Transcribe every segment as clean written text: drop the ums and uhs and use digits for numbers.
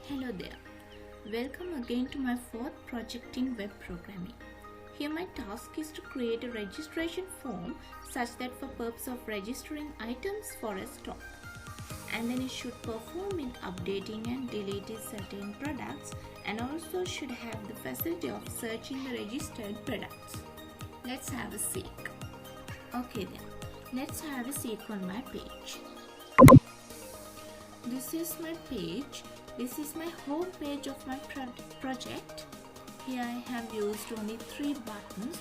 Hello there. Welcome again to my fourth project in web programming. Here my task is to create a registration form such that for purpose of registering items for a stock. And then it should perform in updating and deleting certain products and also should have the facility of searching the registered products. Let's have a seek. Okay then, let's have a seek on my page. This is my page. This is my home page of my project. Here I have used only 3 buttons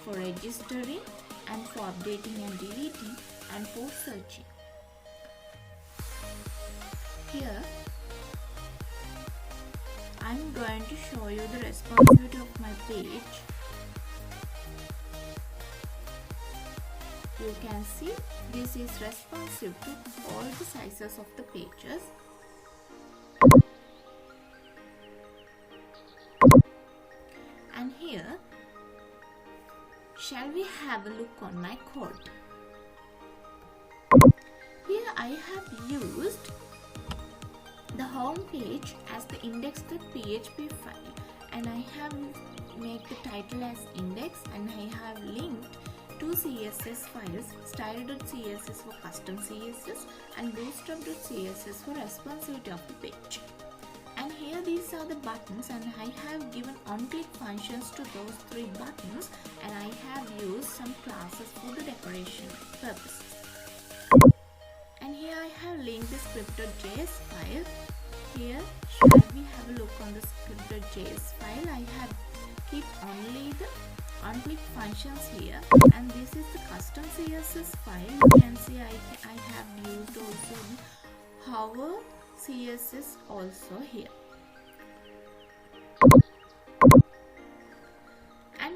for registering and for updating and deleting and for searching. Here I'm going to show you the responsibility of my page. You can see this is responsive to all the sizes of the pages. And here, shall we have a look on my code? Here I have used the home page as the index.php file, and I have made the title as index, and I have linked 2 CSS files, style.css for custom CSS and bootstrap.css for responsivity of the page. And here these are the buttons, and I have given on-click functions to those 3 buttons, and I have used some classes for the decoration purposes. And here I have linked the script.js file. Here shall we have a look on the script.js file. I have keep only the on-click functions here, and this is the custom CSS file. You can see I have used also the hover CSS also here. And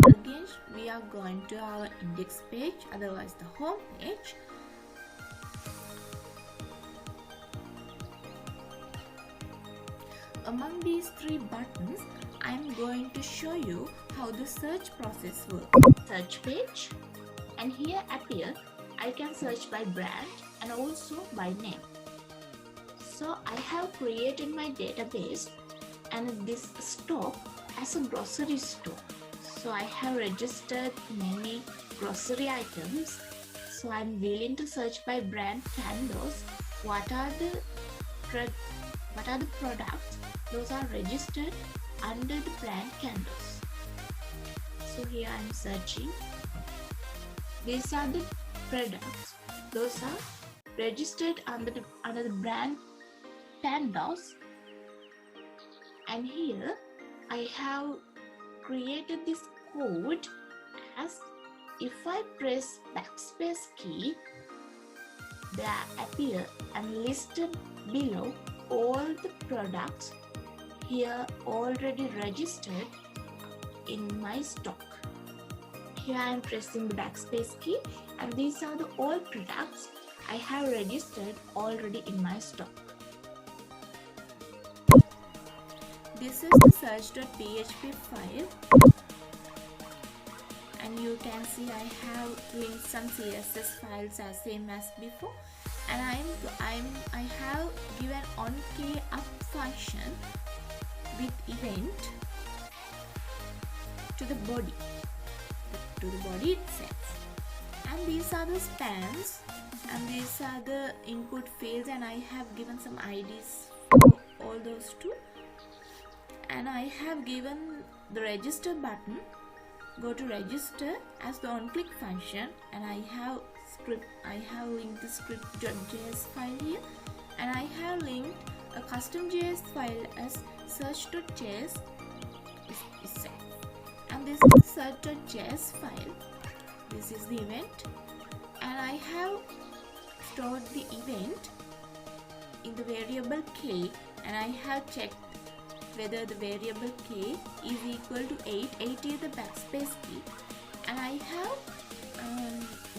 again we are going to our index page, otherwise the home page. Among these 3 buttons, I am going to show you how the search process works. Search page, and here appear I can search by brand and also by name. So I have created my database and this stock as a grocery store. So I have registered many grocery items. So I'm willing to search by brand candles. What are the products? Those are registered under the brand candles. So here I'm searching. These are the products. Those are registered under the brand candles. And here I have created this code as if I press backspace key, there appear and listed below all the products here already registered in my stock. Here I am pressing the backspace key, and these are the all products I have registered already in my stock. This is the search.php file, and you can see I have linked some CSS files as same as before, and I have given onKup function with event to the body itself. And these are the spans, and these are the input fields, and I have given some IDs for all those 2. And I have given the register button, go to register as the on-click function, and I have linked the script.js file here, and I have linked a custom JS file as search.js itself. And this is the search.js file. This is the event, and I have stored the event in the variable k, and I have checked whether the variable k is equal to 8. 8 is the backspace key, and I have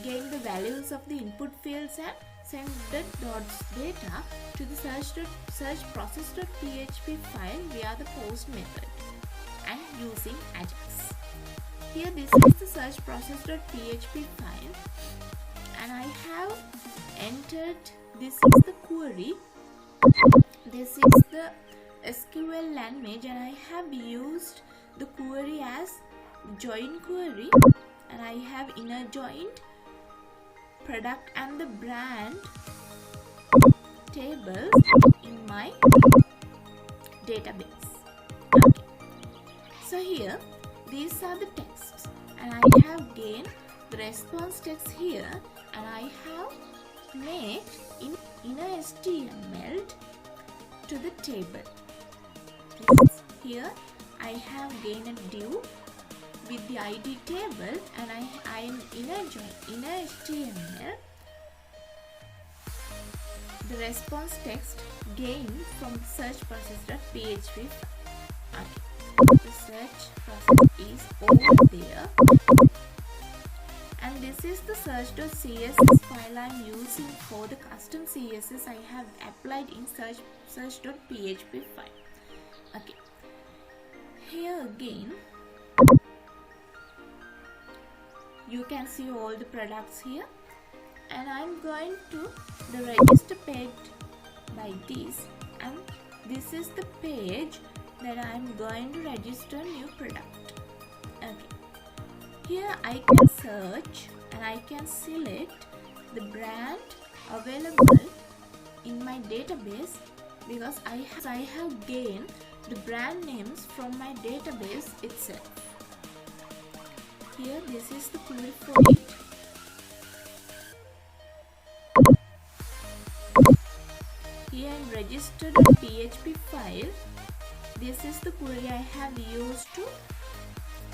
gained the values of the input fields and send the dots data to the search process.php file via the post method and using Ajax. Here this is the search process.php file, and I have entered this is the query this is the SQL language, and I have used the query as join query, and I have inner joined product and the brand tables in my database. Okay. So here these are the texts, and I have gained the response text here, and I have made inner HTML to the table. Here I have gained a div with the ID table, and I am inner HTML the response text gained from search process.php. Okay. The search process is over there, and this is the search.css file I am using for the custom CSS I have applied in search.php file. Okay. Here again you can see all the products here, and I'm going to the register page by this, and this is the page that I'm going to register new product. Okay. Here I can search and I can select the brand available in my database, because I have gained the brand names from my database itself. Here this is the query for it. Here in register.php file, this is the query I have used to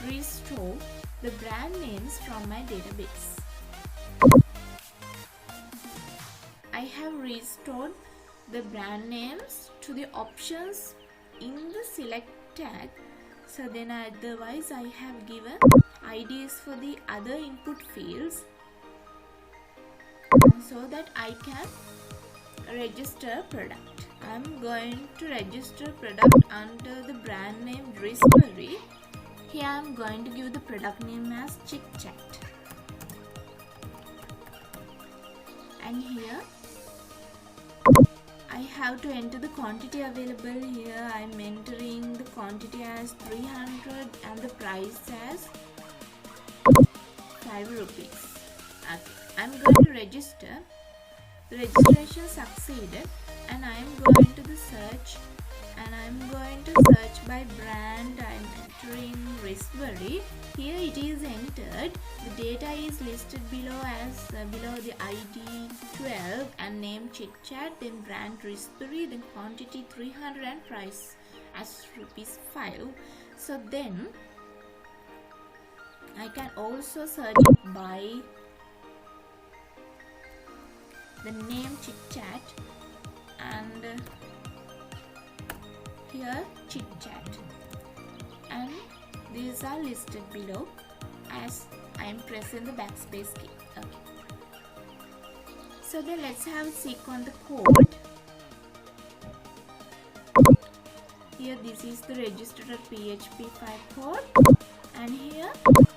restore the brand names from my database. I have restored the brand names to the options in the select tag. So then otherwise I have given IDs for the other input fields so that I can register product. I'm going to register product under the brand name Raspberry. Here I'm going to give the product name as Chit Chat, and here I have to enter the quantity available. Here I'm entering the quantity as 300 and the price as 5 rupees. Okay. I'm going to register. The registration succeeded, and I am going to the search, and I am going to search by brand. I am entering Raspberry. Here it is entered. The data is listed below as below the ID 12 and name Chit Chat, then brand Raspberry, then quantity 300 and price as rupees 5. So then I can also search it by the name Chit Chat, and here Chit Chat, and these are listed below as I am pressing the backspace key. Okay. So then let's have a seek on the code. Here this is the register.php file code, and here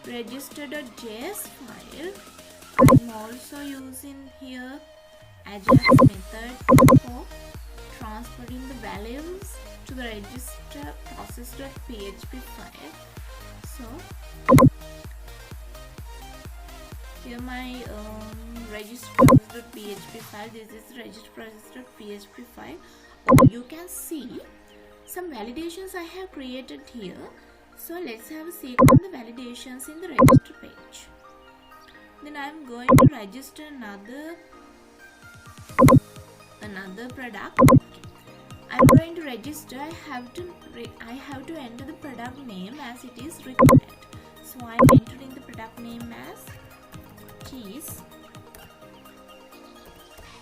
register.js file. I'm also using here Ajax method for transferring the values to the register process.php file. So here my register process.php file. This is register process.php file. You can see some validations I have created here. So let's have a seek on the validations in the register page. Then I am going to register another product. I'm going to register. I have to enter the product name as it is required. So I'm entering the product name as cheese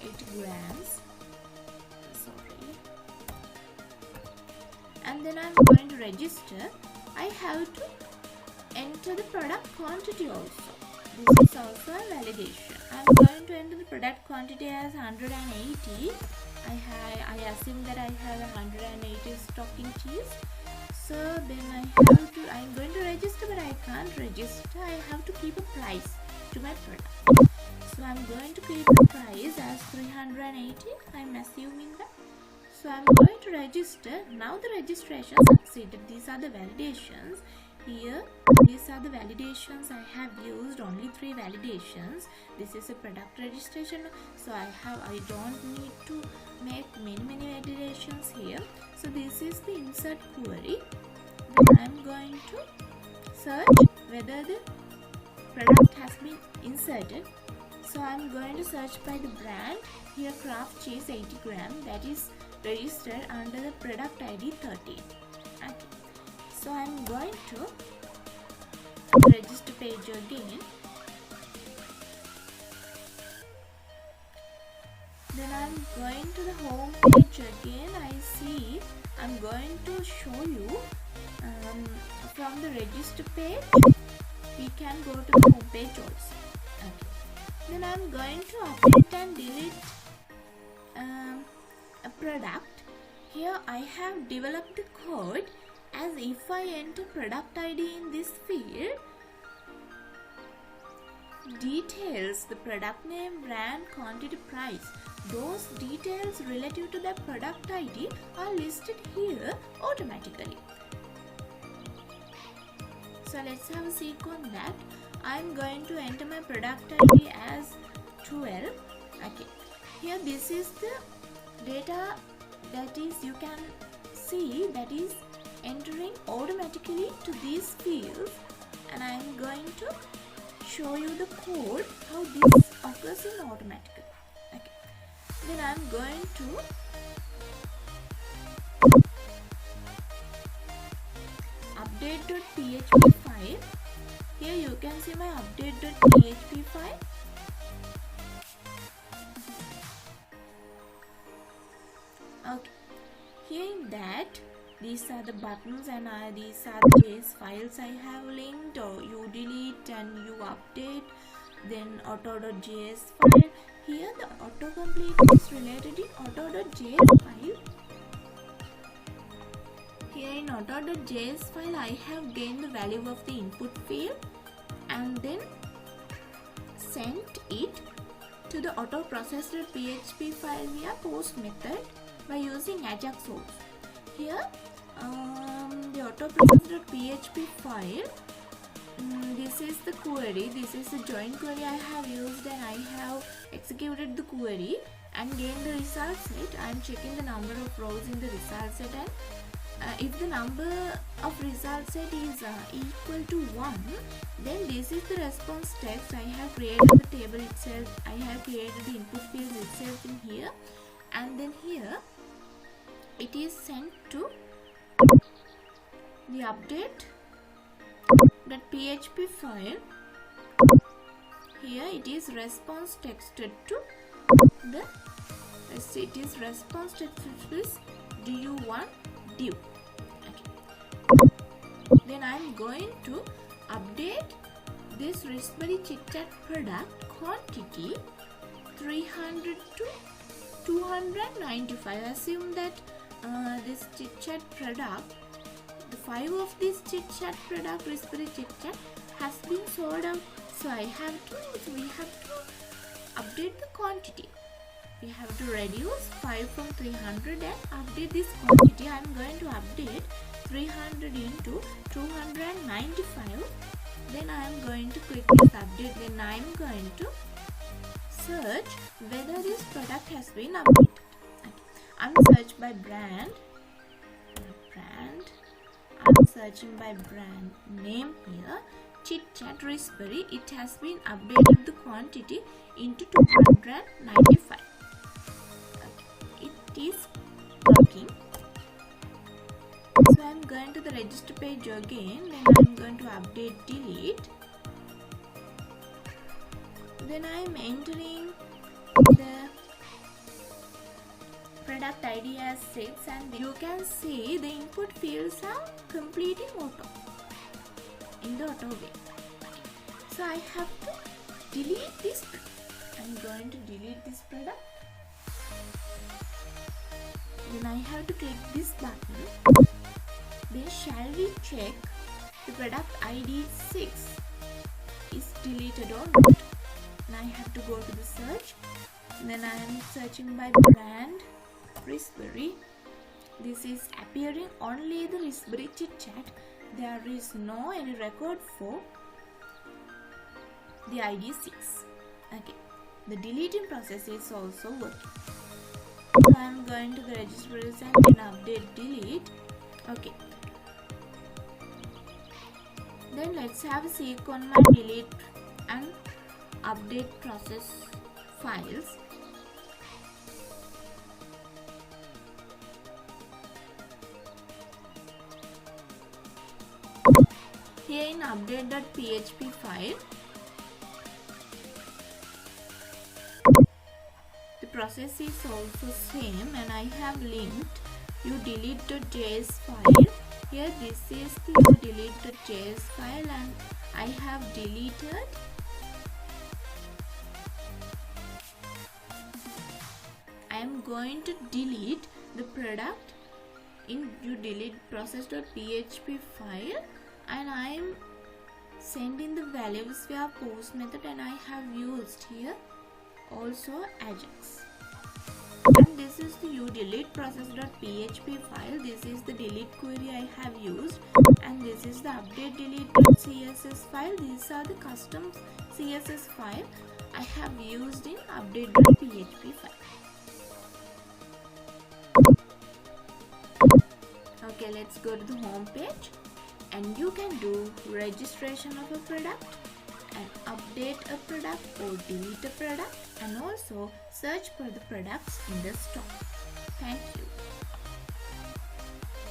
8 grams. Sorry. And then I'm going to register. I have to enter the product quantity also. This is also a validation. I'm going to enter the product quantity as 180. I assume that I have 180 stocking cheese. So then I'm going to register, but I can't register. I have to keep a price to my product. So I'm going to keep the price as 380. I'm assuming that. So I'm going to register. Now the registration succeeded. These are the validations. Here, these are the validations. I have used only 3 validations. This is a product registration, so I don't need to make many validations here. So this is the insert query. Then I'm going to search whether the product has been inserted. So I'm going to search by the brand. Here Kraft cheese 80 gram, that is registered under the product ID 13. Okay. So I'm going to register page again. Then I'm going to the home page again. I'm going to show you from the register page we can go to the home page also. Okay. Then I'm going to update and delete a product. Here I have developed the code as if I enter product ID in this field, details, the product name, brand, quantity, price, those details relative to the product ID are listed here automatically. So let's have a seek on that. I'm going to enter my product ID as 12. Okay. Here this is the data that is, you can see, that is entering automatically to these fields, and I am going to show you the code how this occurs in automatically. Okay. Then I am going to update.php file. Here you can see my update.php file. Okay. Here in that, these are the buttons and these are the JS files I have linked, or you delete and you update. Then auto.js file. Here the autocomplete is related in auto.js file. Here in auto.js file I have gained the value of the input field and then sent it to the autoprocess.php file via post method by using Ajax source. Here the autoprocess.php file, this is the query, this is the join query I have used, and I have executed the query and gained the result set. I am checking the number of rows in the result set, and if the number of result set is equal to 1, then this is the response text. I have created the table itself, I have created the input fields itself in here, and then here it is sent to the update.php file. Here it is response texted to the, it is response texted to this du1 div. Okay. Then I am going to update this Raspberry chit-chat product quantity 300 to 295. Assume that this chit-chat product, the 5 of this chit-chat product, Raspberry chit-chat, has been sold out. So we have to update the quantity. We have to reduce 5 from 300 and update this quantity. I am going to update 300 into 295. Then I am going to click this update. Then I am going to search whether this product has been updated. Okay. I am search by brand. I am searching by brand name here. Chit-chat Raspberry. It has been updated the quantity into 295. Okay. It is working. So I am going to the register page again. Then I am going to update delete. Then I am entering the product ID as 6, and you can see the input fields are completing auto in the auto way. So I have to delete this. I am going to delete this product. Then I have to click this button. Then shall we check the product ID 6 is deleted or not. Now I have to go to the search. Then I am searching by brand Raspberry. this is appearing only the restricted chat. There is no any record for the ID 6. Okay, the deleting process is also working. So I am going to the registration and update delete. Okay, then let's have a seek on my delete and update process files. Here in update.php file, the process is also same, and I have linked udelete.js file. Here this is the udelete.js file, and I have deleted I am going to delete the product in udelete process.php file, and I am sending the values via post method, and I have used here also Ajax. And this is the udelete process.php file. This is the delete query I have used, and this is the update delete.css file. These are the custom CSS file I have used in update.php file. Okay, let's go to the home page, and you can do registration of a product and update a product or delete a product, and also search for the products in the store. Thank you.